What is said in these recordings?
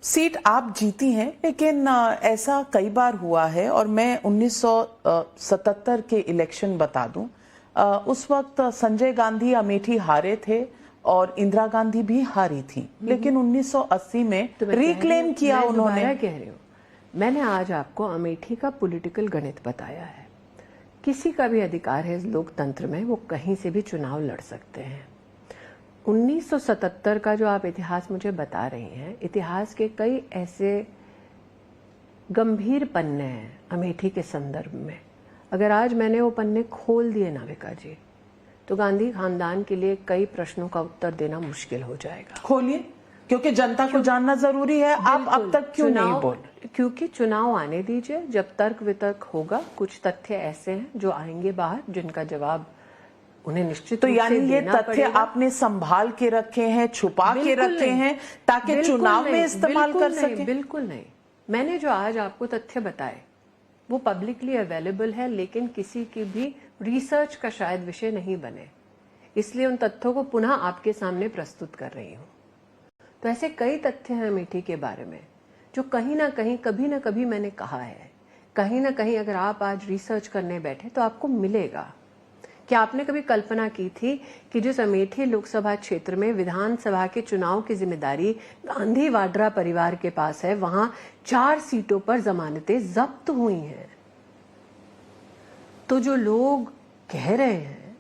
Seat आप जीती हैं, लेकिन ऐसा कई बार हुआ है। और मैं 1977 के इलेक्शन बता दूं, उस वक्त संजय गांधी अमेठी हारे थे और इंदिरा गांधी भी हारी थी, लेकिन 1980 में रिक्लेम किया उन्होंने। मैं कह रही हूँ, मैंने आज आपको अमेठी का पॉलिटिकल गणित बताया है। किसी का भी अधिकार है इस लोकतंत्र में, वो कहीं से भी चुनाव लड़ सकते हैं। 1977 का जो आप इतिहास मुझे बता रही हैं, इतिहास के कई ऐसे गंभीर पन्ने हैं अमेठी के संदर्भ में। अगर आज मैंने वो पन्ने खोल दिए नाविका जी, तो गांधी खानदान के लिए कई प्रश्नों का उत्तर देना मुश्किल हो जाएगा। खोलिए, क्योंकि जनता को जानना जरूरी है। आप अब तक क्यों नहीं बोल? क्योंकि चुनाव आने दीजिए, जब तर्क वितर्क होगा। कुछ तथ्य ऐसे हैं जो आएंगे बाहर, जिनका जवाब उन्हें निश्चित तो रूप से यानी ये देना तथ्य आपने संभाल के रखे हैं, छुपा के रखे हैं, ताकि चुनाव में इस्तेमाल कर सके? बिल्कुल नहीं। मैंने जो आज आपको तथ्य बताए वो पब्लिकली अवेलेबल है, लेकिन किसी की भी रिसर्च का शायद विषय नहीं बने, इसलिए उन तथ्यों को पुनः आपके सामने प्रस्तुत कर रही हूँ। तो ऐसे कई तथ्य हैं अमेठी के बारे में जो कहीं ना कहीं, कभी ना कभी मैंने कहा है, कहीं ना कहीं अगर आप आज रिसर्च करने बैठे तो आपको मिलेगा। क्या आपने कभी कल्पना की थी कि जिस अमेठी लोकसभा क्षेत्र में विधानसभा के चुनाव की जिम्मेदारी गांधी वाड्रा परिवार के पास है, वहां 4 सीटों पर जमानतें जब्त हुई हैं? तो जो लोग कह रहे हैं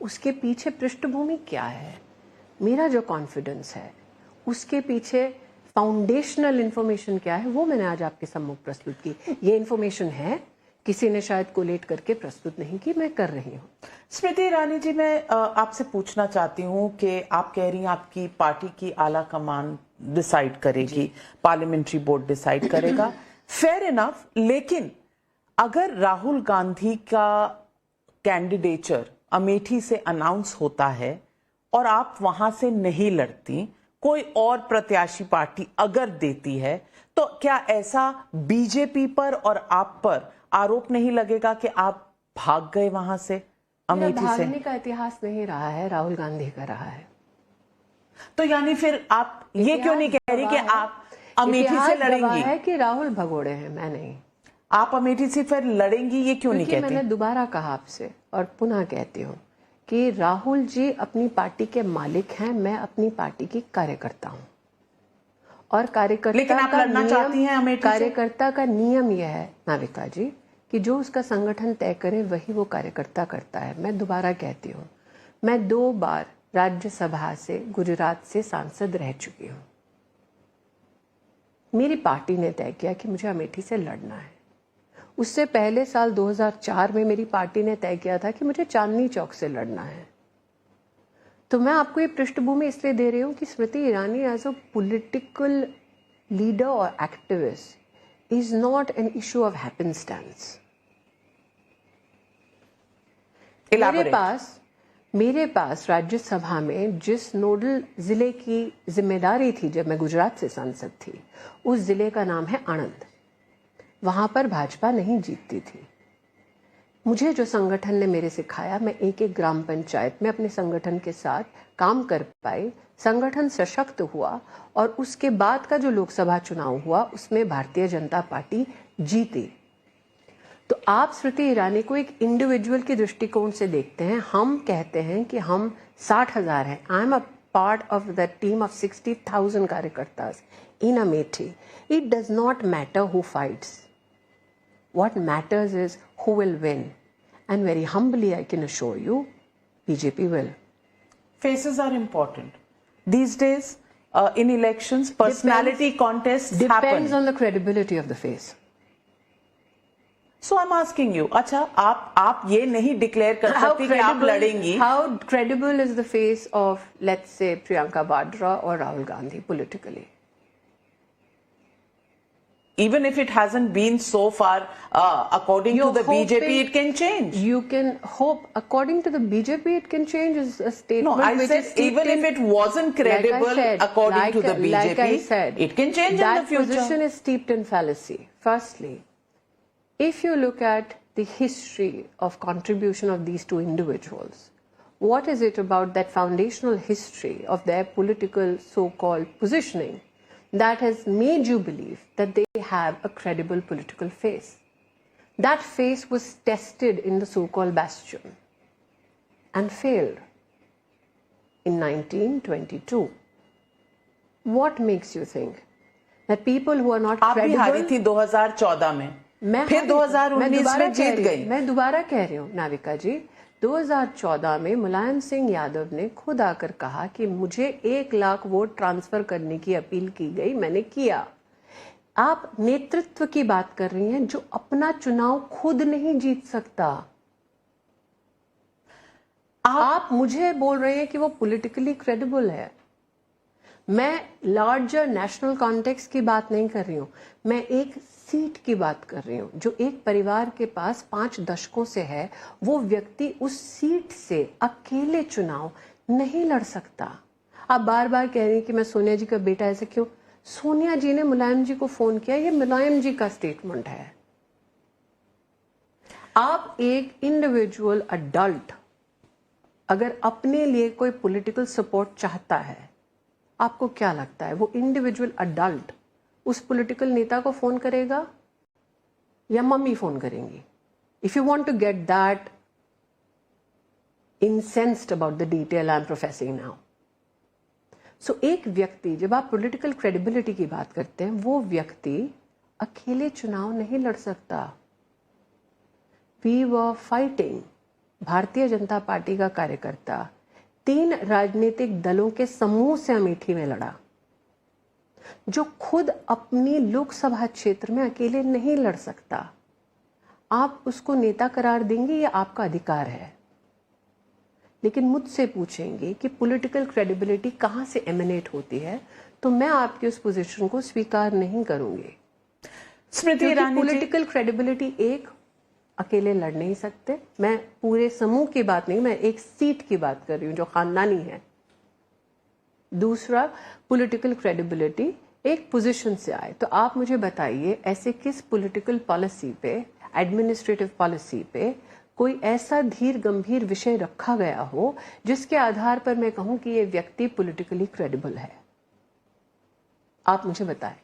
उसके पीछे पृष्ठभूमि क्या है? मेरा जो कॉन्फिडेंस है उसके पीछे फाउंडेशनल इंफॉर्मेशन क्या है, वो मैंने आज आपके सम्मुख प्रस्तुत की। ये इंफॉर्मेशन है, किसी ने शायद कोलेट करके प्रस्तुत नहीं की, मैं कर रही हूँ। स्मृति ईरानी जी, मैं आपसे पूछना चाहती हूँ कि आप कह रही हैं आपकी पार्टी की आला कमान डिसाइड करेगी, पार्लियामेंट्री बोर्ड डिसाइड करेगा, फेयर इनफ। लेकिन अगर राहुल गांधी का कैंडिडेचर अमेठी से अनाउंस होता है और आप वहां से नहीं लड़ती, कोई और प्रत्याशी पार्टी अगर देती है, तो क्या ऐसा बीजेपी पर और आप पर आरोप नहीं लगेगा कि आप भाग गए वहां से, अमेठी से? भागने का इतिहास नहीं रहा है, राहुल गांधी का रहा है। तो यानी फिर आप ये क्यों नहीं कह रही कि आप अमेठी से लड़ेंगी? है कि राहुल भगोड़े हैं, मैं नहीं। आप अमेठी से फिर लड़ेंगी, ये क्यों नहीं कहती? मैंने दोबारा कहा आपसे और पुनः कहती हूँ कि राहुल जी अपनी पार्टी के मालिक हैं, मैं अपनी पार्टी की कार्यकर्ता हूँ। और कार्यकर्ता, लेकिन आप लड़ना चाहती हैं अमेठी से? कार्यकर्ता का नियम यह है नाविका जी कि जो उसका संगठन तय करे वही वो कार्यकर्ता करता है। मैं दोबारा कहती हूँ, मैं 2 बार राज्यसभा से गुजरात से सांसद रह चुकी हूँ। मेरी पार्टी ने तय किया कि मुझे अमेठी से लड़ना है। उससे पहले साल 2004 में मेरी पार्टी ने तय किया था कि मुझे चांदनी चौक से लड़ना है। तो मैं आपको ये पृष्ठभूमि इसलिए दे रही हूँ कि Smriti Irani as a political leader और activist is not an issue of happenstance. मेरे पास राज्यसभा में जिस नोडल जिले की जिम्मेदारी थी जब मैं गुजरात से सांसद थी, उस जिले का नाम है आणंद। वहां पर भाजपा नहीं जीतती थी। मुझे जो संगठन ने मेरे सिखाया, मैं एक एक ग्राम पंचायत में अपने संगठन के साथ काम कर पाई, संगठन सशक्त हुआ और उसके बाद का जो लोकसभा चुनाव हुआ उसमें भारतीय जनता पार्टी जीती। तो आप स्मृति ईरानी को एक इंडिविजुअल के दृष्टिकोण से देखते हैं। हम कहते हैं कि हम 60,000 हैं। I am a part of the team of 60,000 कार्यकर्तास in Amethi. It does not matter who fights. What matters is who will win. And very humbly I can assure you, BJP will. Faces are important. These days, in elections, personality contests happen. Depends on the credibility of the face. So I'm asking you, अच्छा, आप ये नहीं declare कर सकती कि आप लड़ेंगी? How credible is the face of, let's say, Priyanka Vadra or Rahul Gandhi politically? Even if it hasn't been so far, according to the BJP, it can change. You can hope. According to the BJP, it can change is a statement. No, I said even if it wasn't credible, according to the BJP, like I said, it can change in the future. That position is steeped in fallacy. Firstly, if you look at the history of contribution of these two individuals, what is it about that foundational history of their political so-called positioning that has made you believe that they have a credible political face. That face was tested in the so-called bastion and failed in 1922. What makes you think that people who are not आप भी हारी थी 2014 में, फिर 2019 में जीत गई। मैं दोबारा कह रही हूँ नाविका जी, 2014 में मुलायम सिंह यादव ने खुद आकर कहा कि मुझे 1 लाख वोट ट्रांसफर करने की अपील की गई, मैंने किया। आप नेतृत्व की बात कर रही हैं जो अपना चुनाव खुद नहीं जीत सकता। आप मुझे बोल रहे हैं कि वो पॉलिटिकली क्रेडिबल है। मैं लार्जर नेशनल कॉन्टेक्स्ट की बात नहीं कर रही हूं, मैं एक सीट की बात कर रही हूं जो एक परिवार के पास 5 दशकों से है। वो व्यक्ति उस सीट से अकेले चुनाव नहीं लड़ सकता। आप बार बार कह रही हैं कि मैं सोनिया जी का बेटा, ऐसे क्यों? सोनिया जी ने मुलायम जी को फोन किया, ये मुलायम जी का स्टेटमेंट है। आप एक इंडिविजुअल अडल्ट अगर अपने लिए कोई पॉलिटिकल सपोर्ट चाहता है, आपको क्या लगता है वो इंडिविजुअल अडल्ट उस पॉलिटिकल नेता को फोन करेगा या मम्मी फोन करेंगी? If you want to get that incensed about the detail I am professing now. So एक व्यक्ति, जब आप पॉलिटिकल क्रेडिबिलिटी की बात करते हैं, वो व्यक्ति अकेले चुनाव नहीं लड़ सकता। We were fighting, Bharatiya Janata party का कार्यकर्ता 3 राजनीतिक दलों के समूह से अमेठी में लड़ा, जो खुद अपनी लोकसभा क्षेत्र में अकेले नहीं लड़ सकता। आप उसको नेता करार देंगे, ये आपका अधिकार है। लेकिन मुझसे पूछेंगे कि पॉलिटिकल क्रेडिबिलिटी कहां से एमिनेट होती है, तो मैं आपकी उस पोजीशन को स्वीकार नहीं करूंगी। स्मृति ईरानी, पॉलिटिकल क्रेडिबिलिटी एक अकेले लड़ नहीं सकते। मैं पूरे समूह की बात नहीं, मैं एक सीट की बात कर रही हूं जो खानदानी है। दूसरा, पॉलिटिकल क्रेडिबिलिटी एक पोजीशन से आए। तो आप मुझे बताइए, ऐसे किस पॉलिटिकल पॉलिसी पे, एडमिनिस्ट्रेटिव पॉलिसी पे कोई ऐसा धीर गंभीर विषय रखा गया हो जिसके आधार पर मैं कहूं कि ये व्यक्ति पॉलिटिकली क्रेडिबल है? आप मुझे बताएं।